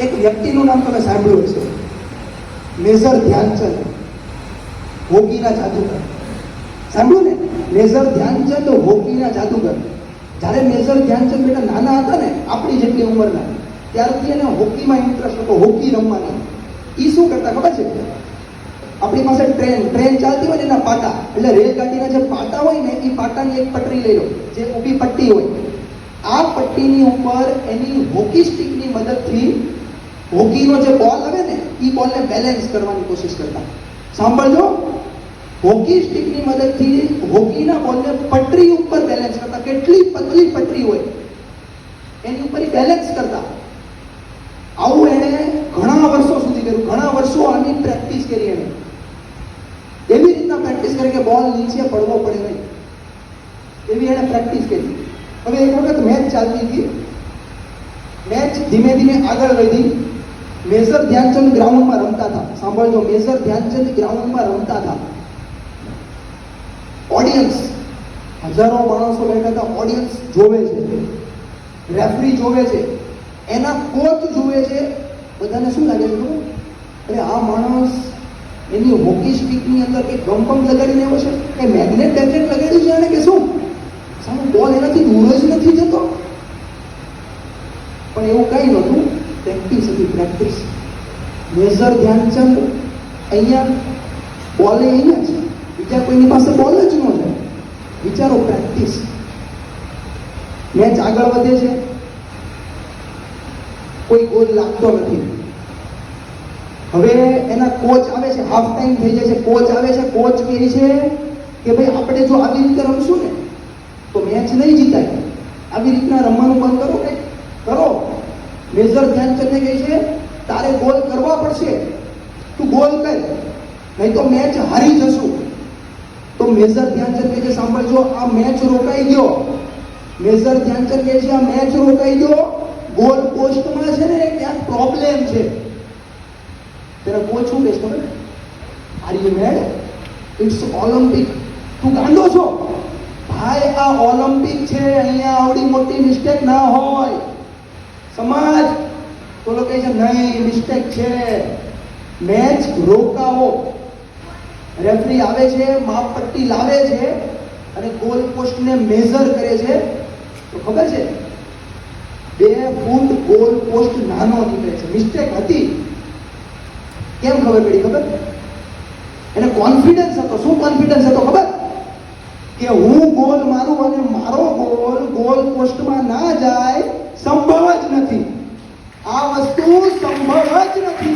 એક વ્યક્તિનું નામ તમે સાંભળ્યું હશે, મેજર ધ્યાનચંદ, હોકીના જાદુગર. સાંભળ્યું ને? મેજર ધ્યાનચંદ હોકીના જાદુગર. જ્યારે મેજર ધ્યાનચંદ બેટા નાના હતા ને, આપણી જેટલી ઉંમરના, ત્યારથી એને હોકીમાં ઇન્ટરેસ્ટ હતો, હોકી રમવાની. એ શું કરતા ખબર છે? આપણી પાસે ટ્રેન ચાલતી હોય ને એના પાટા, એટલે રેલગાડીના જે પાટા હોય ને એ પાટાની એક પટરી લઈ લો, જે ઊભી પટ્ટી હોય. આ પટ્ટીની ઉપર એની હોકી સ્ટિકની મદદથી હોકીનો જે બોલ આવે ને એ બોલને બેલેન્સ કરવાની કોશિશ કરતા. સાંભળજો, હોકી સ્ટિકની મદદથી હોકીના બોલને પટરી ઉપર બેલેન્સ કરતા. કેટલી પતલી પટરી હોય એની ઉપર બેલેન્સ કરતા. આવું એણે ઘણા વર્ષો સુધી કર્યું, ઘણા વર્ષો આની પ્રેક્ટિસ કરી એણે. એવી રીતના પ્રેક્ટિસ કરી કે બોલ નીચે પડવો પડે નહીં, એવી એણે પ્રેક્ટિસ કરી. હવે એક વખત મેચ ચાલતી હતી, મેચ ધીમે ધીમે આગળ વધી. મેજર ધ્યાનચંદ ગ્રાઉન્ડમાં રમતા હતા. સાંભળજો, મેજર ધ્યાનચંદ ગ્રાઉન્ડમાં રમતા હતા. ઓડિયન્સ, હજારો માણસો બેઠા હતા, ઓડિયન્સ જોવે છે, રેફરી જોવે છે, એના કોચ જોવે છે. બધાને શું લાગે છે ખબર? અરે આ માણસ એની હોકી સ્ટિકની અંદર કે ગમપમ લગાડીને આવ્યો છે, કે મેગ્નેટ લગાડ્યું છે એને, કે શું? સામે બોલ એનાથી દૂર જ નથી જતો. પણ એવું કઈ નહોતું, પ્રેક્ટિસ હતી, પ્રેક્ટિસ. મેજર ધ્યાનચંદ અહીંયા બોલે અહીંયા છે, બીજા કોઈની પાસે બોલ જ ન છે. વિચારો, પ્રેક્ટિસ. મેચ આગળ વધે છે, કોઈ ગોલ લાગતો નથી. હવે એના કોચ આવે છે, હાફ ટાઈમ થઈ જાય છે, કોચ આવે છે. કોચ કહે છે કે ભાઈ આપણે જો આવી રીતે રમશું ને તો મેચ નહીં જીતાય, આવી રીતના રમવાનું બંધ કરો, કે કરો. મેજર ધ્યાનચંદને કહે છે તારે ગોલ કરવા પડશે, તું ગોલ કર, નહીં તો મેચ હારી જશું. તો મેજર ધ્યાનચંદ કહે છે સાંભળજો, આ મેચ રોકાઈ ગયો. મેજર ધ્યાનચંદ કહે છે આ મેચ રોકાઈ ગયો, ગોલ પોસ્ટમાં છે ને ક્યાંક પ્રોબ્લેમ છે. તેના કોચ શું કહેશે ખબર? Are you mad? It's Olympic. તું ગાંડો છો ભાઈ? આ ઓલિમ્પિક છે, અહીંયા આવડી મોટી મિસ્ટેક ના હોય. સમાજ તો લોકો કહે છે નહીં, મિસ્ટેક છે, મેચ રોકાવો. રેફરી આવે છે, માપપટ્ટી લાવે છે અને ગોલ પોસ્ટને મેઝર કરે છે. તો ખબર છે 2 ફૂટ ગોલ પોસ્ટ નાનો નીકળે છે. મિસ્ટેક હતી. કેમ ખબર પડી? ખબર? એને કોન્ફિડન્સ હતો. શું કોન્ફિડન્સ હતો ખબર? કે હું ગોલ મારું અને મારો ગોલ પોસ્ટમાં ના જાય, સંભવ જ નથી. આ વસ્તુ સંભવ જ નથી.